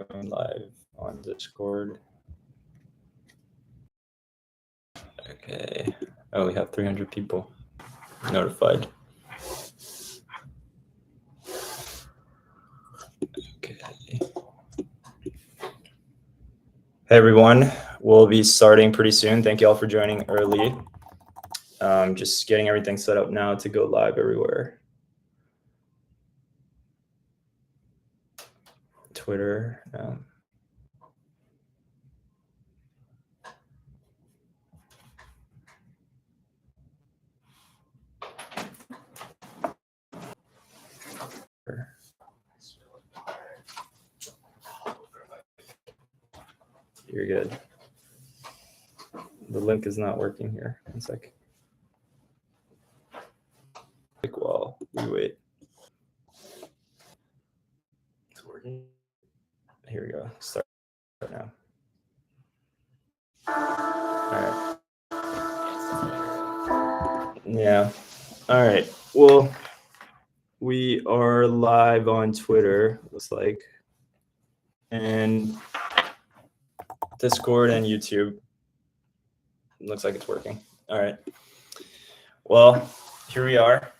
going live on Discord. Okay. Oh, we have 300 people notified. Okay. Hey everyone, we'll be starting pretty soon. Thank you all for joining early. Just getting everything set up now to go live everywhere. Twitter. You're good. The link is not working here. One sec. While we wait. It's working. Here we go. Start now. All right. Yeah. All right. Well, we are live on Twitter, looks like, and Discord and YouTube. Looks like it's working. All right. Well, here we are.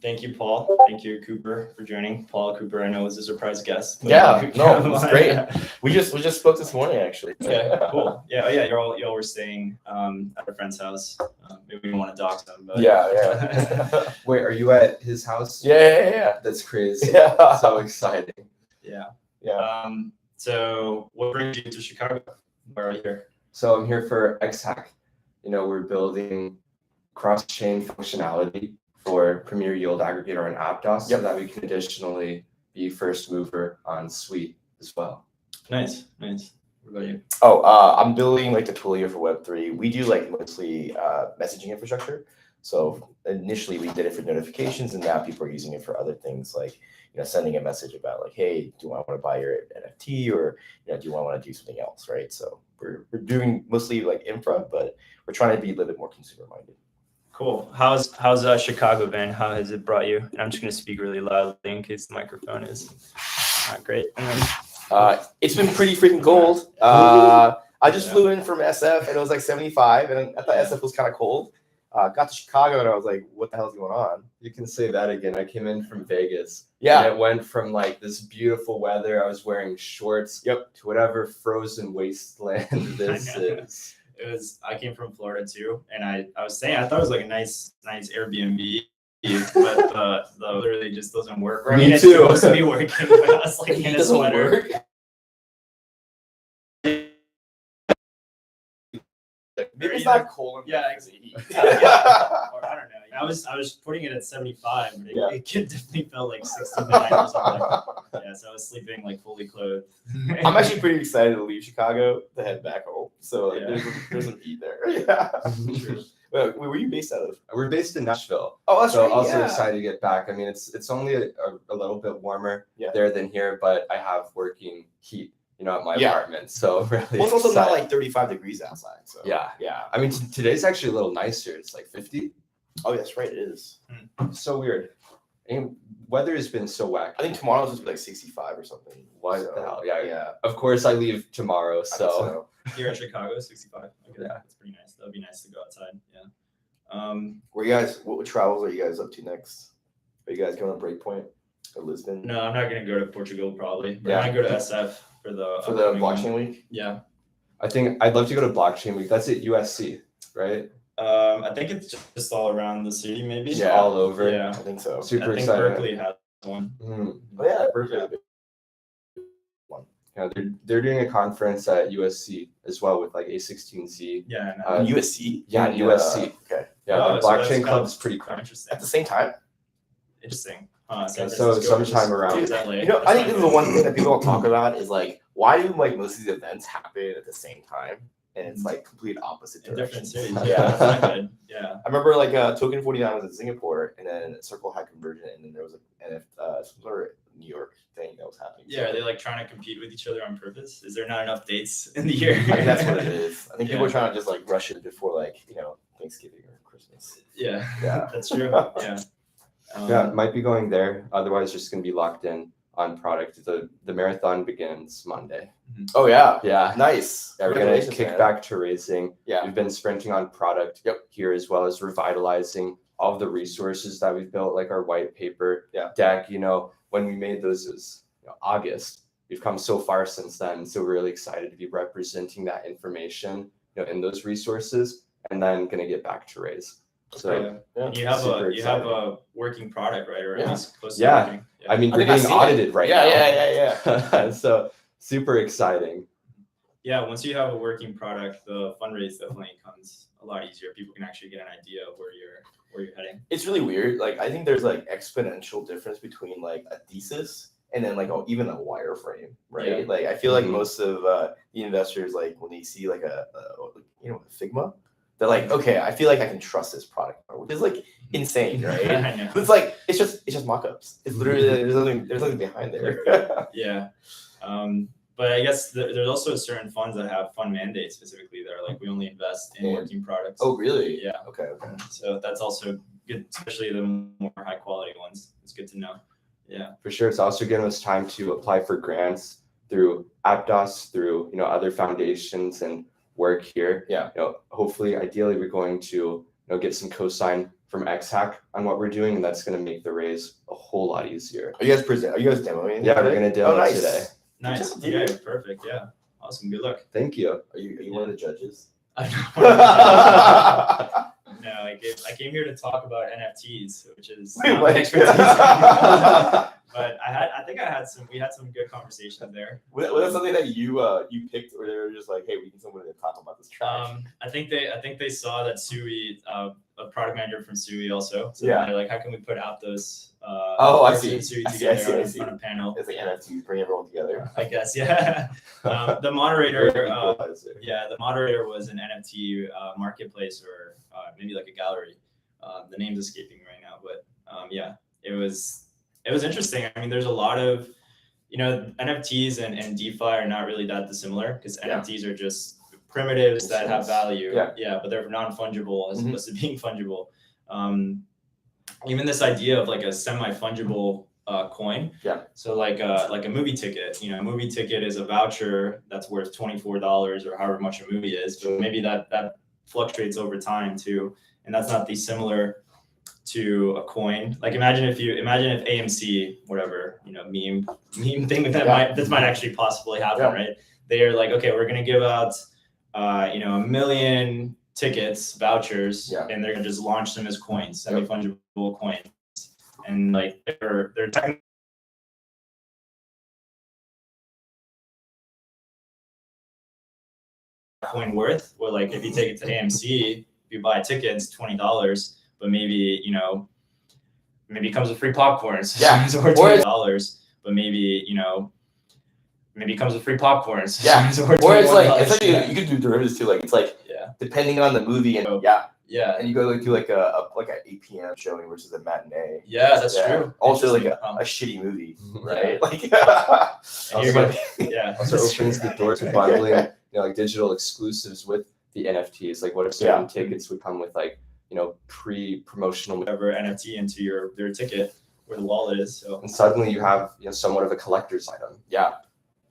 Thank you, Paul. Thank you, Cooper, for joining. Paul Cooper, I know, was a surprise guest. Yeah, no, it was great. We just spoke this morning, actually. Okay, cool. Yeah, yeah. Y'all were staying at a friend's house. Maybe we don't want to dox them, but yeah. Wait, are you at his house? Yeah. That's crazy. Yeah. So exciting. Yeah. So what brings you to Chicago? Where are you here? So I'm here for XHack. We're building cross-chain functionality for Premier Yield Aggregator and Aptos, so that we can additionally be first mover on Suite as well. Nice. What about you? I'm building like the tool here for Web3. We do like mostly messaging infrastructure. So initially we did it for notifications, and now people are using it for other things like sending a message about like, hey, do I want to buy your NFT, or do you want to do something else, right? So we're doing mostly like infra, but we're trying to be a little bit more consumer minded. Cool. How's Chicago been? How has it brought you? And I'm just going to speak really loudly in case the microphone is not great. It's been pretty freaking cold. I just flew in from SF and it was like 75, and I thought SF was kind of cold. Got to Chicago and I was like, what the hell's going on? You can say that again. I came in from Vegas. Yeah. And it went from like this beautiful weather, I was wearing shorts, to whatever frozen wasteland this is. I came from Florida too, and I was saying I thought it was like a nice Airbnb, but the literally just doesn't work. I mean, it's supposed to be working, but I was like in a sweater. Maybe it's not cold. Yeah, exactly. Or I don't know. I was putting it at 75, but it definitely felt like 69 or something. Yeah, so I was sleeping like fully clothed. I'm actually pretty excited to leave Chicago to head back home. So there's some heat there. Yeah. True. Where were you based out of? We're based in Nashville. Oh, that's right. Also excited to get back. I mean, it's only a little bit warmer there than here, but I have working heat. At my apartment. So really, it's also not like 35 degrees outside. So yeah. I mean, today's actually a little nicer. It's like 50. Oh, that's right. It is. So weird. And weather has been so whack. I think tomorrow's just like 65 or something. What the hell? Yeah. Of course, I leave tomorrow. So You're in Chicago, 65. Okay, that's pretty nice. That'd be nice to go outside. Yeah. What travels are you guys up to next? Are you guys going to Breakpoint or Lisbon? No, I'm not gonna go to Portugal probably. But I'm gonna go to SF for the blockchain week. Yeah. I think I'd love to go to blockchain week. That's at USC, right? I think it's just all around the city, maybe. Yeah, all over. Yeah, I think so. Super I think excited. Berkeley has one. Oh yeah, Berkeley. Yeah, they're doing a conference at USC as well with like A16Z. Yeah. USC. Yeah, USC. Okay. Yeah, the blockchain club is pretty cool. Interesting. At the same time. Interesting. So sometime around. I think this is the one thing that people don't talk about is like, why do like most of these events happen at the same time? And it's like complete opposite directions. Different cities. Yeah, that's not good. Yeah. I remember like Token 49 was in Singapore, and then Circle had conversion, and then there was some sort of New York thing that was happening. Yeah, are they like trying to compete with each other on purpose? Is there not enough dates in the year? I think that's what it is. I think people are trying to just like rush it before like Thanksgiving or Christmas. Yeah, that's true. Yeah. Might be going there. Otherwise, just gonna be locked in on product. The marathon begins Monday. Oh yeah. Yeah. Nice. Yeah, we're gonna Congratulations, kick man. back to raising. Yeah. We've been sprinting on product here, as well as revitalizing all of the resources that we've built, like our white paper deck. You know, when we made those, it was August. We've come so far since then. So we're really excited to be representing that information, in those resources, and then gonna get back to raise. So And you have a working product, right? Or at least close to working. Yeah. I mean, we're think being I've seen audited right now. Yeah. So super exciting. Yeah, once you have a working product, the fundraise definitely comes a lot easier. People can actually get an idea of where you're heading. It's really weird. Like I think there's like exponential difference between like a thesis and then like even a wireframe, right? Yeah. Like I feel like most of the investors, like when they see like a Figma, they're like, okay, I feel like I can trust this product, which is like insane, right? I know. It's like it's just mock-ups. It's literally there's nothing behind there. Yeah. But I guess there's also certain funds that have fund mandates specifically that are like, we only invest in working products. Oh, really? Yeah. Okay. So that's also good, especially the more high quality ones. It's good to know. Yeah. For sure. It's also giving us time to apply for grants through Aptos, through other foundations and work here. Yeah. Hopefully, ideally, we're going to get some cosign from XHack on what we're doing, and that's going to make the raise a whole lot easier. Are you guys demoing? Yeah, we're going to demo today. Nice. Good job, Yeah, dude. perfect. Yeah. Awesome. Good luck. Thank you. Are you one of the judges? No, I came here to talk about NFTs, which is Wait, not what? my expertise. But we had some good conversation there. Was that something that you picked, or they were just like, hey, we need someone to talk about this trash? I think they saw that Sui, a product manager from Sui also. So Yeah. they're like, how can we put out those I see. Sui I see, together I see. on a panel? It's like NFTs, bring everyone together. I guess, yeah. The moderator, Equalizer. the moderator was an NFT marketplace or maybe like a gallery. The name's escaping right now, but it was interesting. I mean, there's a lot of, NFTs and DeFi are not really that dissimilar because NFTs are just primitives that have value. Yeah. But they're non-fungible as opposed to being fungible. Even this idea of like a semi-fungible coin. Yeah. So like a movie ticket, a movie ticket is a voucher that's worth $24 or however much a movie is, but maybe that fluctuates over time too. And that's not dissimilar to a coin. Like imagine if AMC, whatever, meme thing that might actually possibly happen, right? They are like, okay, we're gonna give out 1 million tickets, vouchers, and they're gonna just launch them as coins, semi-fungible coins. And like they're technically coin worth, or like if you take it to AMC, if you buy a ticket, it's $20, but maybe maybe it comes with free popcorns. Yeah. Or $20, but maybe maybe it comes with free popcorns. Yeah. Or it's like $21. you could do derivatives too. Like it's like depending on the movie and and you go to like a 8 p.m. showing versus a matinee. Yeah, that's true. Also like a shitty movie, right? Like Also opens the door to bundling like digital exclusives with the NFTs. Like what if certain tickets would come with like pre-promotional whatever NFT into their ticket where the wallet is. So and suddenly you have somewhat of a collector's item. Yeah.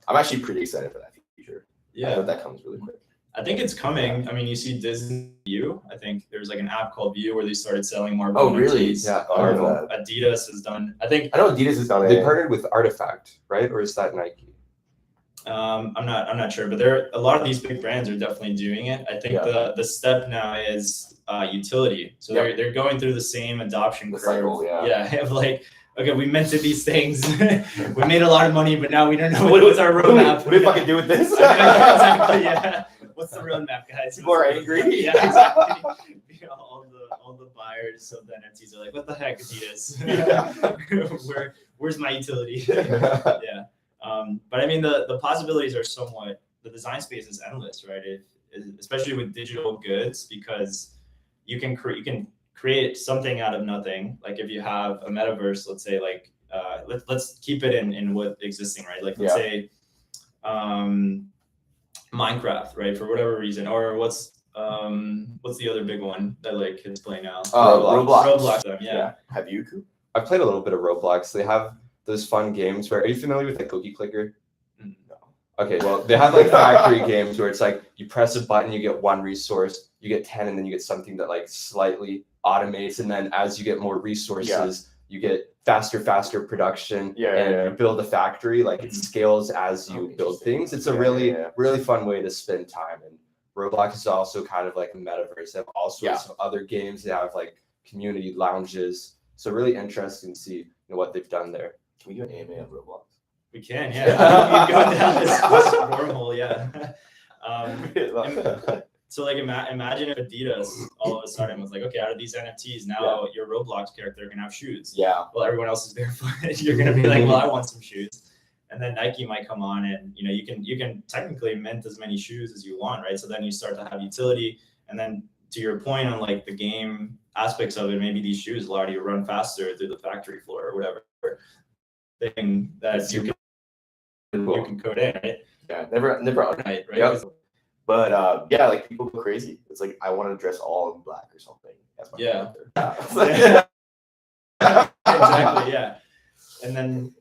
I'm actually pretty excited for that feature. Yeah. I hope that comes really quick. I think it's coming. I mean, you see Disney View. I think there's like an app called View where they started selling Marvel. Oh, really? NFTs. Yeah. Marvel. Adidas has done. I know Adidas has done it. They partnered with Artifact, right? Or is that Nike? I'm not sure, but a lot of these big brands are definitely doing it. I think the step now is utility. So they're going through the same adoption curve. Cycle, of like, okay, we minted these things. We made a lot of money, but now we don't know what's our roadmap. What do we fucking do with this? Exactly, yeah. What's the roadmap, guys? People are angry. Yeah, exactly. All the buyers of the NFTs are like, what the heck, Adidas? Where's my utility? Yeah. But I mean, the possibilities are somewhat, the design space is endless, right? Especially with digital goods, because you can create something out of nothing. Like if you have a metaverse, let's say like, let's keep it in what existing, right? Like let's say Minecraft, right? For whatever reason, or what's the other big one that like kids play now? Roblox. Roblox. Yeah. Have you? I've played a little bit of Roblox. They have those fun games where, are you familiar with like Cookie Clicker? No. Okay, well, they have like factory games where it's like you press a button, you get one resource, you get 10, and then you get something that like slightly automates, and then as you get more resources, you get faster production, and you build a factory. Like it scales as you build things. It's a really fun way to spend time. And Roblox is also kind of like a metaverse. They have also some other games. They have like community lounges. So really interesting to see what they've done there. Can we do an AMA on Roblox? We can, yeah. We go down this wormhole, yeah. So like imagine if Adidas all of a sudden was like, okay, out of these NFTs, now your Roblox character can have shoes. Yeah. Well, everyone else is barefoot. You're gonna be like, well, I want some shoes. And then Nike might come on, and you can technically mint as many shoes as you want, right? So then you start to have utility. And then to your point on like the game aspects of it, maybe these shoes allow you to run faster through the factory floor or whatever thing that you can code in, right? Yeah, never on Right. Yep. But yeah, like people go crazy. It's like I want to dress all in black or something. That's my character. Exactly. Yeah. And then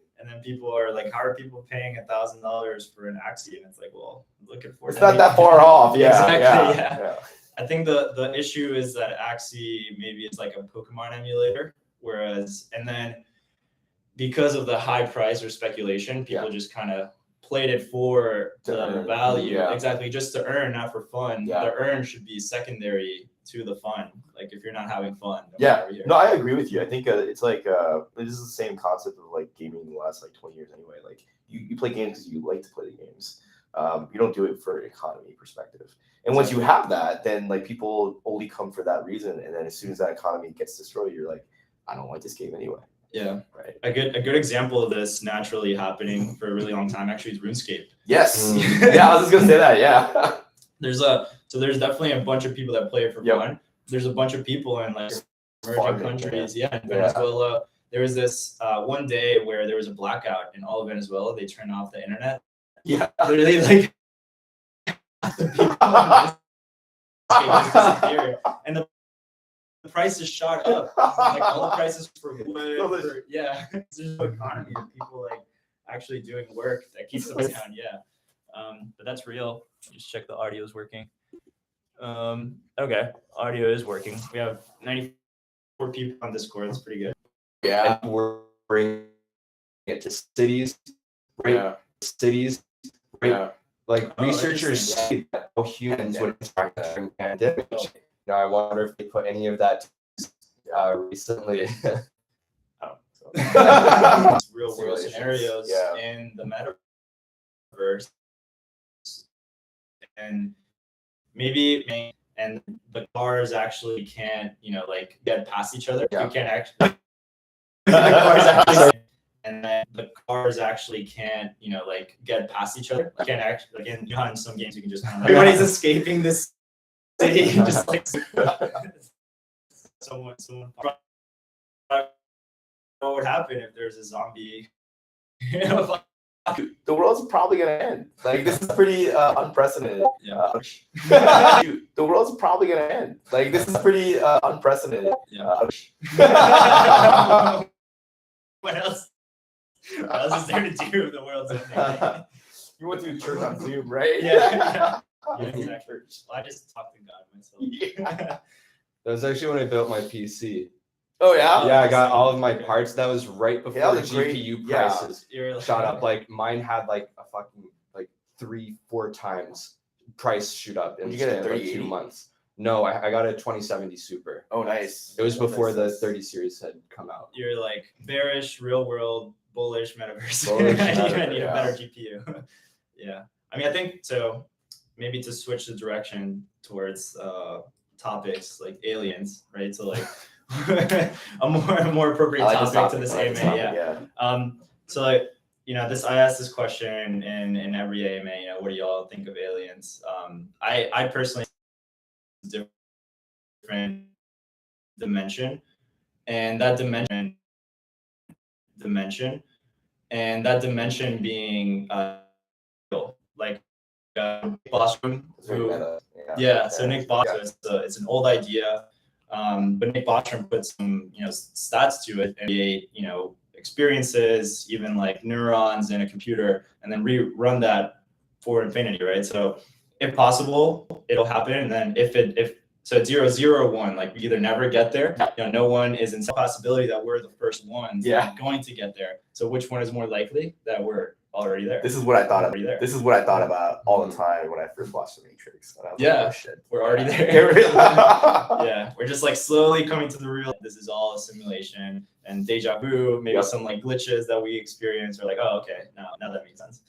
people are like, how are people paying $1,000 for an Axie? And it's like, well, look at Fortnite. It's not that far off. Yeah. Exactly. Yeah. I think the issue is that Axie maybe it's like a Pokemon emulator, whereas and then because of the high price or speculation, people just kind of played it for the value, exactly, just to earn, not for fun. The earn should be secondary to the fun. Like if you're not having fun, no, I agree with you. I think it's like this is the same concept of like gaming in the last like 20 years anyway. Like you play games because you like to play the games. You don't do it for an economy perspective. And once you have that, then like people only come for that reason. And then as soon as that economy gets destroyed, you're like, I don't like this game anyway. Yeah, right. A good example of this naturally happening for a really long time actually is RuneScape. Yes. Yeah, I was just gonna say that. Yeah. There's definitely a bunch of people that play it for fun. There's a bunch of people in like emerging countries. In Venezuela. There was this one day where there was a blackout in all of Venezuela. They turned off the internet. Yeah. Literally like the people disappeared. And the prices shot up. Like all the prices for wood. There's no economy of people like actually doing work that keeps them down. Yeah. But that's real. Just check the audio is working. Okay, audio is working. We have 94 people on Discord. That's pretty good. Yeah. And we're bringing it to cities, right? Yeah. Cities, right? Yeah. Like researchers say that how humans would interact during pandemic. I wonder if they put any of that recently. Real world scenarios in the metaverse, and maybe the cars actually can't, like get past each other. You can't actually. And then the cars actually can't, like get past each other. You can't actually, like in some games, you can just kind of like, everybody's escaping this city, just like someone. What would happen if there's a zombie? The world's probably gonna end. Like this is pretty unprecedented. The world's probably gonna end. Like this is pretty unprecedented. What else? What else is there to do if the world's ending? You went to church on Zoom, right? Yeah, exactly. Well, I just talked to God myself. That was actually when I built my PC. Oh yeah. Yeah, I got all of my parts. That was right before the GPU prices shot up. Like mine had like a fucking like 3-4 times price shoot up in like 2 months. No, I got a 2070 Super. Oh, nice. It was before the 30 series had come out. You're like bearish, real world, bullish metaverse. I need a better GPU. Yeah. I mean, I think so. Maybe to switch the direction towards topics like aliens, right? So like a more appropriate topic to this AMA. So like, I asked this question in every AMA, what do y'all think of aliens? I personally different dimension, and that dimension being like Bostrom, who so Nick Bostrom, it's an old idea, but Nick Bostrom put some stats to it, and experiences, even like neurons in a computer, and then rerun that for infinity, right? So if possible, it'll happen. And then if so it's 0, 0, 1, like we either never get there, no one is in some possibility that we're the first ones going to get there. So which one is more likely that we're already there? This is what I thought of. This is what I thought about all the time when I first watched The Matrix. And I was like, oh, shit. We're already there. Yeah, we're just like slowly coming to the real. This is all a simulation and deja vu. Maybe some like glitches that we experience. We're like, oh, okay, now that makes sense.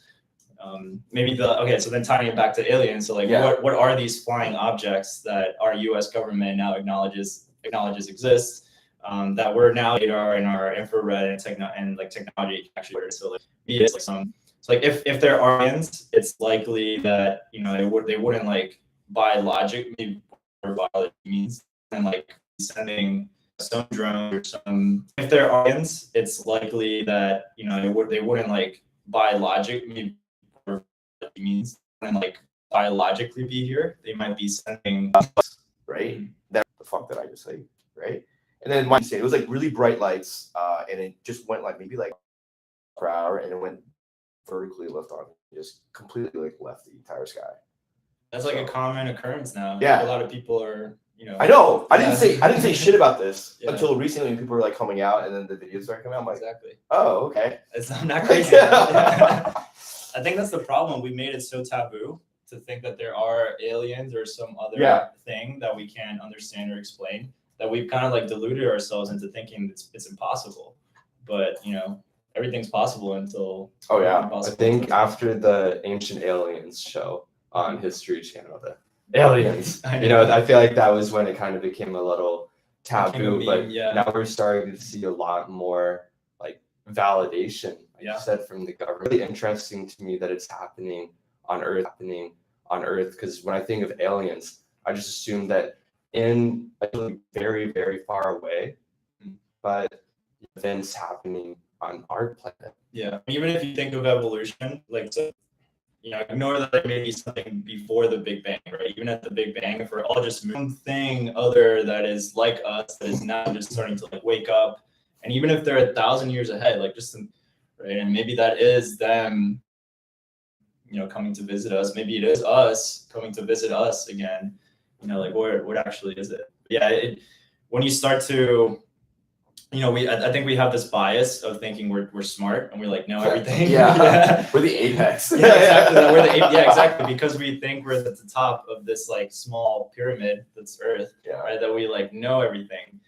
Maybe so then tying it back to aliens. So like, what are these flying objects that our U.S. government now acknowledges exist? That we're now radar and our infrared and technology actually. So like, so like if there are aliens, it's likely that they wouldn't like biologic, maybe biology means, and like sending some drone or some. If there are aliens, it's likely that they wouldn't like biologic, maybe means, and like biologically be here. They might be sending right. That the fuck did I just say, right? And then it was like really bright lights, and it just went like maybe like per hour, and it went vertically left on, just completely like left the entire sky. That's like a common occurrence now. Yeah, a lot of people are, I know. I didn't say shit about this until recently when people were like coming out, and then the videos started coming out. I'm like, oh, okay. I'm not crazy. I think that's the problem. We made it so taboo to think that there are aliens or some other thing that we can't understand or explain, that we've kind of like deluded ourselves into thinking it's impossible. But everything's possible until I think after the Ancient Aliens show on History Channel, the aliens, I feel like that was when it kind of became a little taboo. But now we're starting to see a lot more like validation, like you said, from the government. Really interesting to me that it's happening on Earth, because when I think of aliens, I just assume that in very, very far away, but events happening on our planet. Yeah, even if you think of evolution, like ignore that there may be something before the Big Bang, right? Even at the Big Bang, if we're all just something other that is like us, that is now just starting to like wake up, and even if they're 1,000 years ahead, like right, and maybe that is them, coming to visit us. Maybe it is us coming to visit us again. Like what actually is it? Yeah, when you start to, I think we have this bias of thinking we're smart and we like know everything. We're the apex. Exactly. Exactly. Because we think we're at the top of this like small pyramid that's Earth, right? That we like know everything.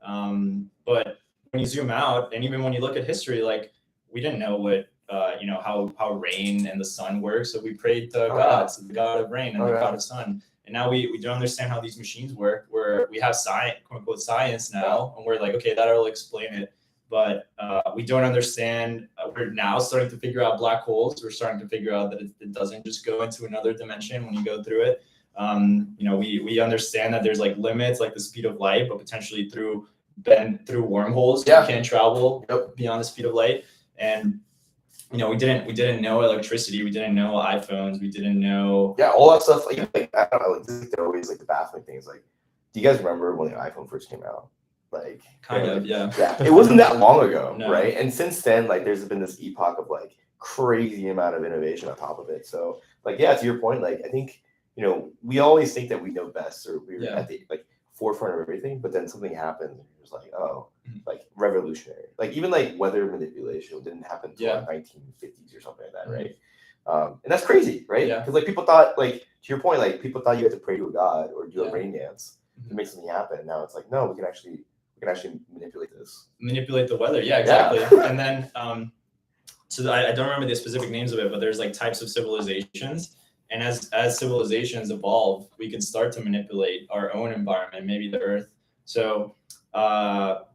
But when you zoom out, and even when you look at history, like we didn't know what how rain and the sun work, so we prayed to gods, the god of rain and the god of sun. And now we don't understand how these machines work, where we have science, quote unquote science now, and we're like, okay, that'll explain it. But we don't understand. We're now starting to figure out black holes. We're starting to figure out that it doesn't just go into another dimension when you go through it. We understand that there's like limits, like the speed of light, but potentially through wormholes, you can't travel beyond the speed of light. And we didn't know electricity. We didn't know iPhones. We didn't know all that stuff. Like I don't know. Like, they're always like the baffling things. Like, do you guys remember when the iPhone first came out? Like, it wasn't that long ago, right? And since then, like, there's been this epoch of like crazy amount of innovation on top of it. So, like, to your point, like, I think we always think that we know best, or we're at the like forefront of everything, but then something happens and you're just like, oh, like revolutionary. Like even like weather manipulation didn't happen until like 1950s or something like that, right? And that's crazy, right? Because like people thought, like to your point, like people thought you had to pray to a god or do a rain dance to make something happen. Now it's like, no, we can actually manipulate the weather. Yeah, exactly. And then so I don't remember the specific names of it, but there's like types of civilizations. And as civilizations evolve, we can start to manipulate our own environment, maybe the Earth. So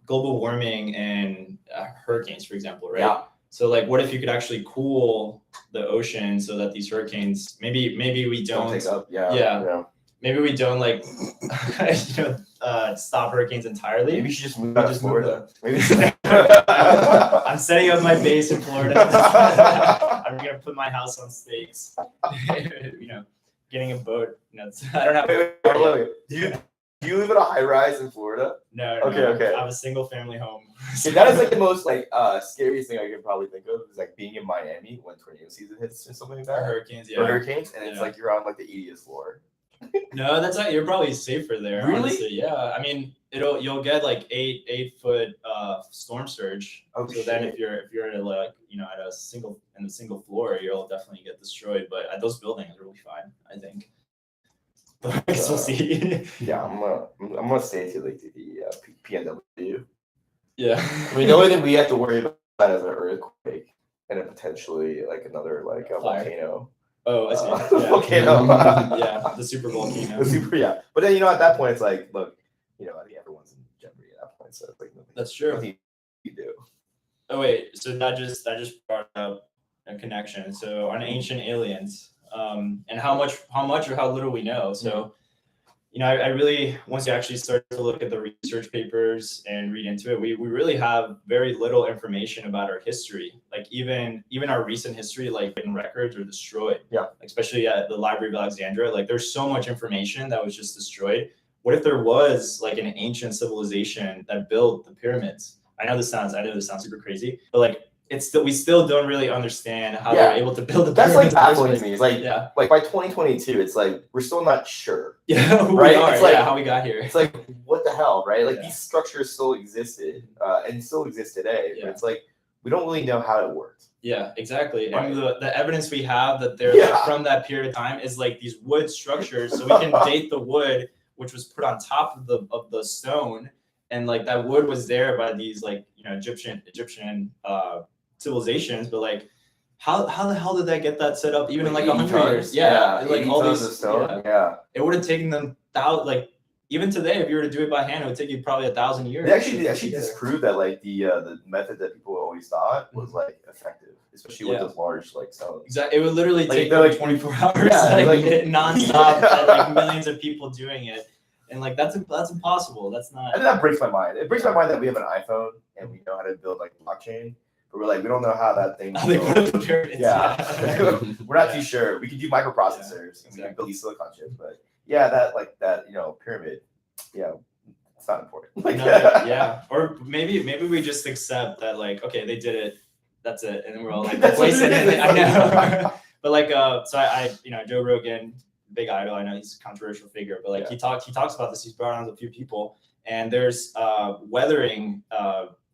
global warming and hurricanes, for example, right? Yeah. So like, what if you could actually cool the ocean so that these hurricanes, maybe we don't take up. Maybe we don't like, stop hurricanes entirely. Maybe you should just move out to Florida. I'm setting up my base in Florida. I'm gonna put my house on stakes. Getting a boat. I don't have. Wait. Do you live in a high rise in Florida? No, Okay, no, okay. I have a single family home. Yeah, that is like the most like scariest thing I can probably think of is like being in Miami when tornado season hits or something like Or that. hurricanes, Or yeah. hurricanes, and it's Yeah. like you're on like the 80th floor. No, that's not. You're probably safer there. Really? Honestly. Yeah. I mean, you'll get like 8 foot storm surge. Oh, so then shit. if you're at like at a single floor, you'll definitely get destroyed. But at those buildings, are really fine, I think. But I guess we'll see. Yeah, I'm gonna stay to like the PNW. Yeah. I mean, the only thing we have to worry about is an earthquake and then potentially like another like a Fire. volcano. Oh, I see. Yeah. Volcano. Yeah, the super volcano. The super, yeah. But then at that point it's like, look, I think everyone's in jeopardy at that point, so it's like nothing. That's true. Nothing you do. Oh wait, so that just brought up a connection. So on ancient aliens, and how much or how little we know. So, I really, once you actually start to look at the research papers and read into it, we really have very little information about our history. Like even our recent history, like written records are destroyed. Yeah. Especially at the Library of Alexandria, like there's so much information that was just destroyed. What if there was like an ancient civilization that built the pyramids? I know this sounds super crazy, but like we still don't really understand how they're able to build the That's like pyramids. baffling to me. It's like Yeah. like by 2022, it's like we're still not sure. Yeah, who Right? we are, It's like- how we got here. It's like what the hell, right? Like Yeah. these structures still existed and still exist today, Yeah. but it's like we don't really know how it worked. Yeah, exactly. Right. And the evidence we have that they're like, from that period of time is like these wood structures. So we can date the wood, which was put on top of the stone, and like that wood was there by these like Egyptian civilizations. But like, how the hell did they get that set up even in like 100 years? Yeah, and, like all tons these of stone. Yeah. It would have taken them like even today, if you were to do it by hand, it would take you probably 1,000 years. They actually disproved that like the method that people always thought was like effective, especially with those large like stones. Exactly, it would literally Like, take they're, like, 24 hours, yeah, like- nonstop, Yeah. and, like millions of people doing it, and like that's impossible. That's not. And that breaks my mind. It breaks my mind that we have an iPhone and we know how to build like blockchain, but we're like we don't know how that thing. How they put up the pyramids. Yeah, we're not too sure. We can do microprocessors and we can build these silicon chips, but that pyramid, it's not important. Like, No, yeah, or maybe we just accept that like okay, they did it, that's it, and then we're all like That's what replace it. it is. I know, but like so I Joe Rogan, big idol. I know he's a controversial figure, but like he talks about this. He's brought on a few people, and there's weathering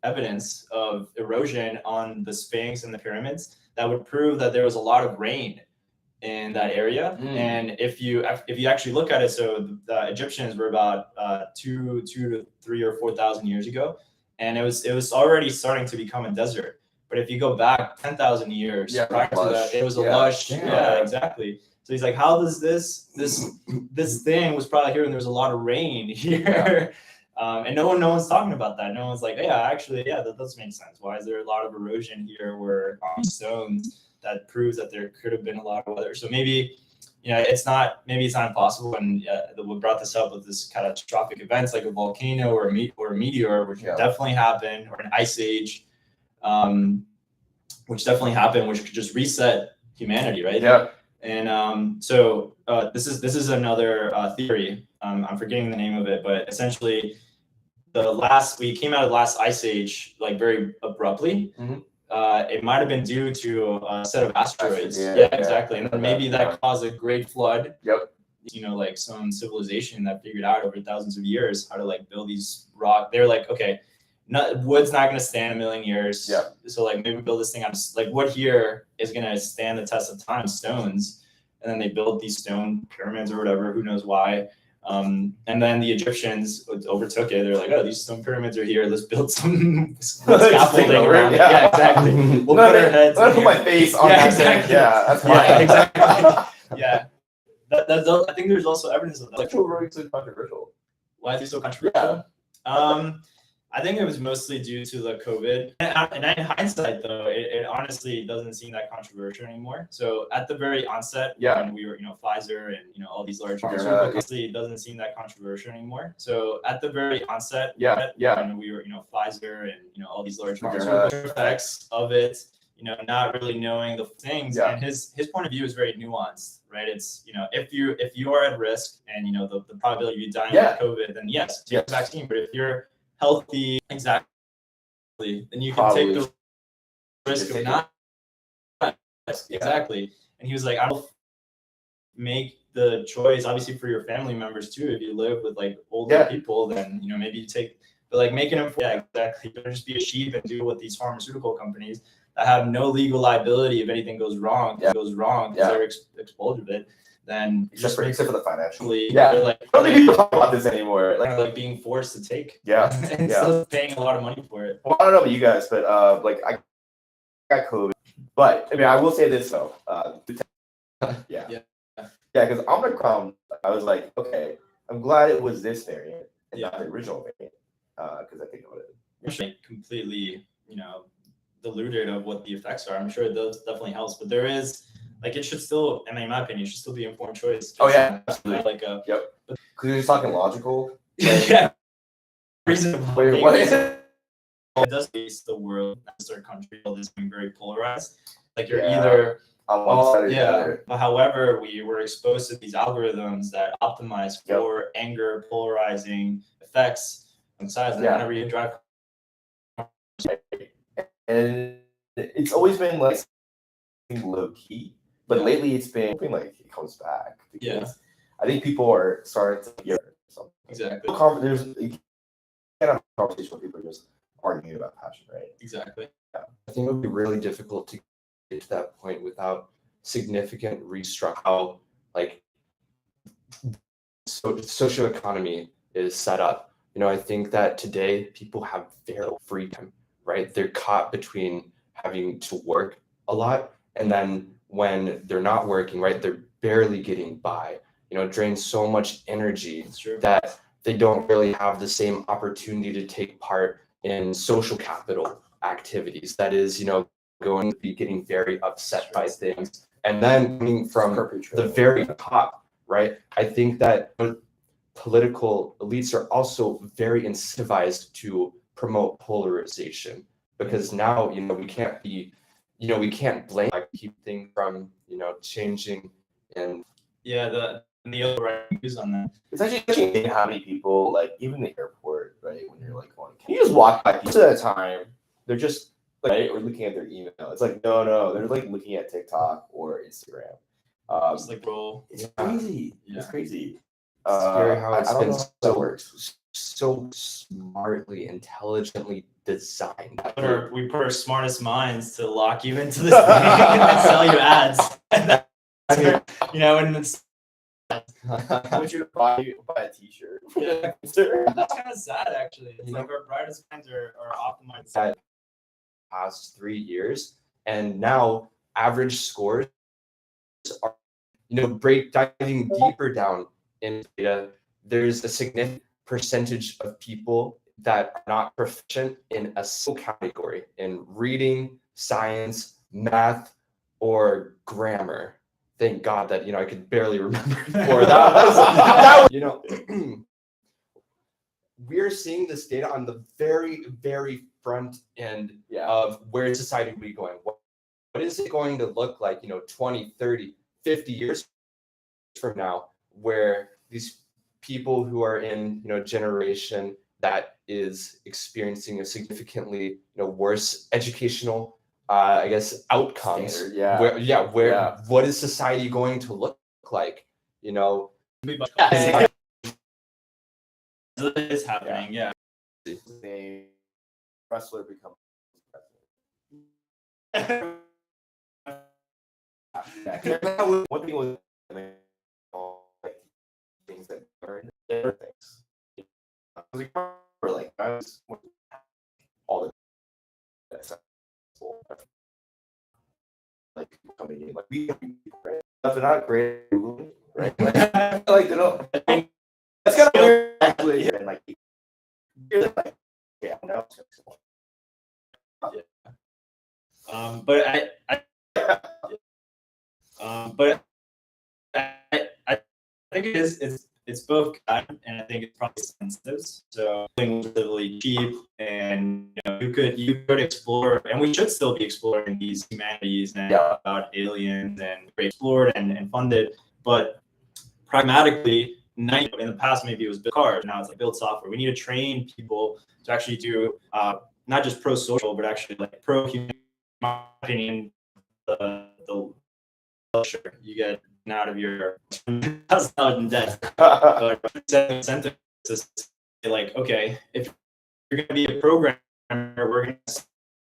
evidence of erosion on the Sphinx and the pyramids that would prove that there was a lot of rain in that area. And if you actually look at it, so the Egyptians were about 2 to 3 or 4,000 years ago, and it was already starting to become a desert. But if you go back 10,000 years prior to that, it was a lush. Yeah, exactly. So he's like, how does this thing was probably here and there was a lot of rain here. And no one's talking about that. No one's like, that does make sense. Why is there a lot of erosion here where on stones? That proves that there could have been a lot of weather. So maybe, it's not impossible. And we brought this up with this catastrophic events like a volcano or a meteor, which definitely happened, or an ice age, which definitely happened, which could just reset humanity, right? Yeah. And so this is another theory. I'm forgetting the name of it, but essentially, we came out of the last ice age like very abruptly. Mm-hmm. It might have been due to a set of asteroids. Exactly. And then maybe that caused a great flood. Yep. Like some civilization that figured out over thousands of years how to like build these rock. They're like, okay, wood's not going to stand a million years. Yeah. So like maybe build this thing on like wood here is going to stand the test of time, stones. And then they built these stone pyramids or whatever, who knows why. And then the Egyptians overtook it. They're like, oh, these stone pyramids are here. Let's build some scaffolding around it. Yeah, exactly. We'll put our heads. I'm gonna put my face on that thing. Yeah, that's fine. Yeah, exactly. Yeah. I think there's also evidence of that. Electoral voting is so controversial. Why is it so controversial? I think it was mostly due to the COVID. And in hindsight, though, it honestly doesn't seem that controversial anymore. So at the very onset, when we were, Pfizer and all these large honestly, it doesn't seem that controversial anymore. So at the very onset, when we were, Pfizer and all these large effects of it, not really knowing the things. Yeah. And his point of view is very nuanced, right? It's, if you are at risk and, the probability of you dying Yeah. with COVID, then yes, take Yes. the vaccine. But if you're healthy, exactly, then you can Probably take the risk of not. Yeah. Exactly. And he was like, I don't make the choice, obviously, for your family members too. If you live with like older Yeah. people, then maybe you take, but like making them, yeah, exactly. Don't just be a sheep and do what these pharmaceutical companies that have no legal liability if anything goes wrong. If it goes wrong, because they're exposed with it. Then except for the financial. Yeah, they're like, I don't think people talk about this anymore. Like being forced to take. Yeah. Instead of paying a lot of money for it. Well, I don't know about you guys, but like I got COVID. But I mean, I will say this though. Yeah, because Omicron, I was like, okay, I'm glad it was this variant and not the original variant, because I think it would have completely, diluted of what the effects are. I'm sure it does definitely helps, but there is, like, it should still, I mean, in my opinion, it should still be an informed choice. Oh yeah, absolutely. Like a Yep. Because you're just talking logical. Yeah. Reasonable. Wait, what is it? It does face the world, as our country is being very polarized. Like you're either on one side or the other. But however, we were exposed to these algorithms that optimize for anger, polarizing effects on sides. And whenever you drive, and it's always been like low key, but lately it's been like it comes back. Because I think people are starting to hear something. Exactly. You can't have a conversation with people just arguing about passion, right? Exactly. Yeah. I think it would be really difficult to get to that point without significant restructure how like socioeconomy is set up. I think that today people have very little free time, right? They're caught between having to work a lot, and then when they're not working, right, they're barely getting by. It drains so much energy that they don't really have the same opportunity to take part in social capital activities. That is, going to be getting very upset by things. And then coming from the very top, right? I think that political elites are also very incentivized to promote polarization, because now, we can't be, we can't blame keep things from, changing. And the other views on that. It's actually interesting how many people, like even the airport, right? When you're like going, can you just walk by people at a time? They're just like, or looking at their email. It's like, no, they're like looking at TikTok or Instagram. It's like, bro, it's crazy. Yeah. It's crazy. It's scary how it's been so smartly, intelligently designed. We put our smartest minds to lock you into this thing and sell you ads. And it's I want you to buy a t-shirt. Yeah, that's kind of sad actually. It's like our brightest minds are optimized. That past 3 years, and now average scores are, diving deeper down in data. There's a significant percentage of people that are not proficient in a single category in reading, science, math, or grammar. Thank God that I could barely remember before that. We're seeing this data on the very, very front end of where society will be going. What is it going to look like, 20, 30, 50 years from now, where these people who are in, generation that is experiencing a significantly, worse educational outcomes. Standard, What is society going to look like? It is happening, The wrestler becomes president. One thing was like things that learned different things. I was all the like people coming in, like we right? They're not great, right? Like that's kind of weird actually. And like you're like, no. But I think it's it's both bad, and I think it's probably incentives. So it's relatively cheap, and you could explore, and we should still be exploring these humanities and about aliens and explored and funded. But pragmatically, in the past maybe it was build cars, now it's like build software. We need to train people to actually do not just pro social, but actually like pro human. In my opinion, the sure you get out of your $1,000 in debt. But incentive is like, okay, if you're going to be a programmer, we're going to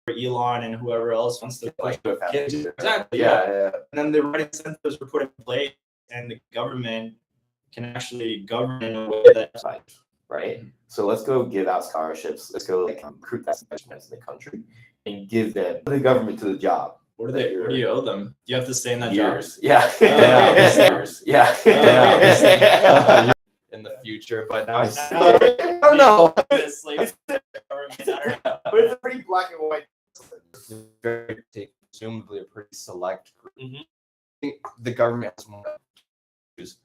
for Elon and whoever else wants to Like exactly, yeah. And then the right incentives were put in place, and the government can actually govern in a way that's right. So let's go give out scholarships. Let's go like recruit that in the country and give the government to the job. What do you owe them? Do you have to stay in that years? job? Yeah. Years. Yeah. In the future, but now I don't know. It's like, But it's a pretty black and white. presumably a pretty select group. Mhm. I think the government has more issues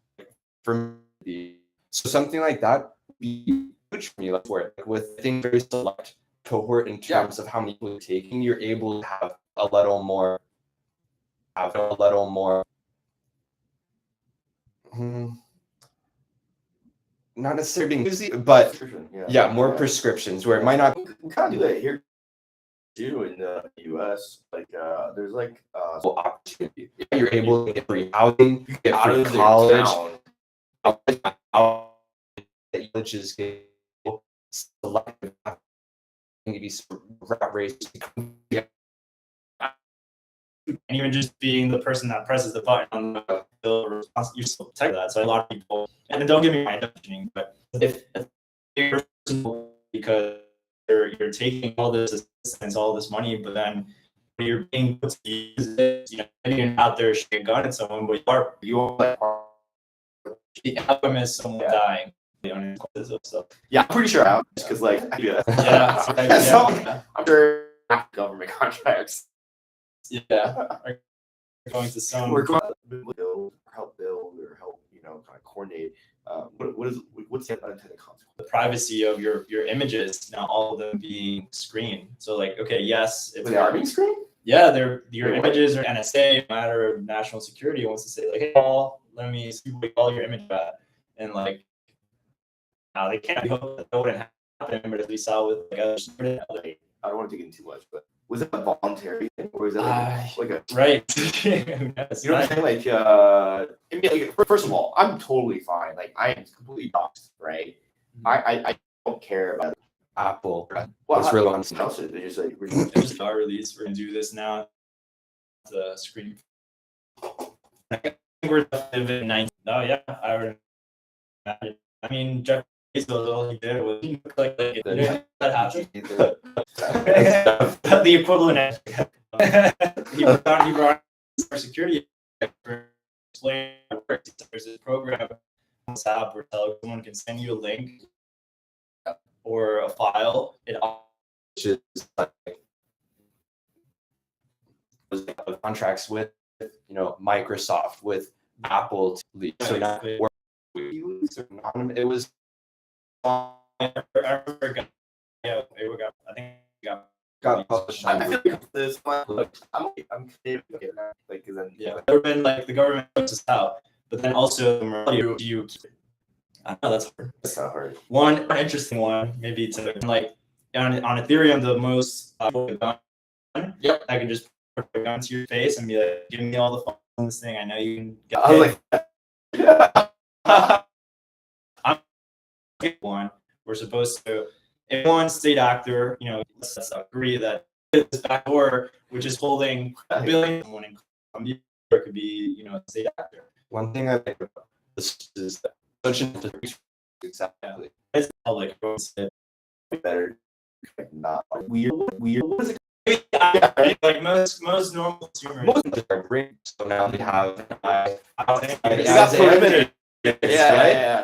for me. So something like that would be huge for me. Like where with things very select cohort in terms of how many people you're taking, you're able to have a little more. Not necessarily being easy, but yeah, more prescriptions where it might not. We kind of do that here too in the U.S. Like there's like Opportunity. Yeah, you're able to get free housing, you get out free of college. town. Which is selective, maybe rat race. and even just being the person that presses the button on the bill, you're still protected that. So a lot of people, and then don't get me wrong, but if you're because you're taking all this assistance, all this money, but then you're being put to use it, you're out there shooting a gun at someone, but you are the outcome is someone dying. So. Yeah, I'm pretty sure I because like I'm sure government contracts. Yeah, going to some. We're going to help build or help kind of coordinate. What's the unintended consequence? The privacy of your images, now all of them being screened. So like, okay, yes, if they are being screened. Yeah, your images are NSA, matter of national security wants to say like, hey, Paul, let me see what all your image at, and like, now they can't. We hope that wouldn't happen, but as we saw with like other. I don't want to dig in too much, but was it a voluntary thing, or is that like a right? You know what I'm saying? Like, I mean, like, first of all, I'm totally fine. Like, I am completely doxxed, right? I don't care about Apple. Well, it's really on. They just like just our release. We're gonna do this now. The screen. I think we're in 19. Oh yeah, I would imagine. I mean, Jeff Bezos, all he did was he looked like that happened. The equivalent. He brought our security expert explain how it works. There's this program on WhatsApp where someone can send you a link or a file. It Is like contracts with Microsoft, with Apple, so not it was. I remember, yeah, I think it got published. I feel like this. I'm like, then yeah, there have been like the government puts us out, but then also you. I don't know, that's hard. That's not hard. One interesting one, maybe to like on Ethereum, the most Yep. I can just put a gun to your face and be like, give me all the fun on this thing. I know you can get I was like, I'm one. We're supposed to, if one state actor, let's agree that this backdoor, which is holding billions, someone in Colombia, or it could be, a state actor. One thing I think about this is that such an exactly. It's like better, like not weird. What is it? Like most normal consumers. Most are great. So now we have Yeah.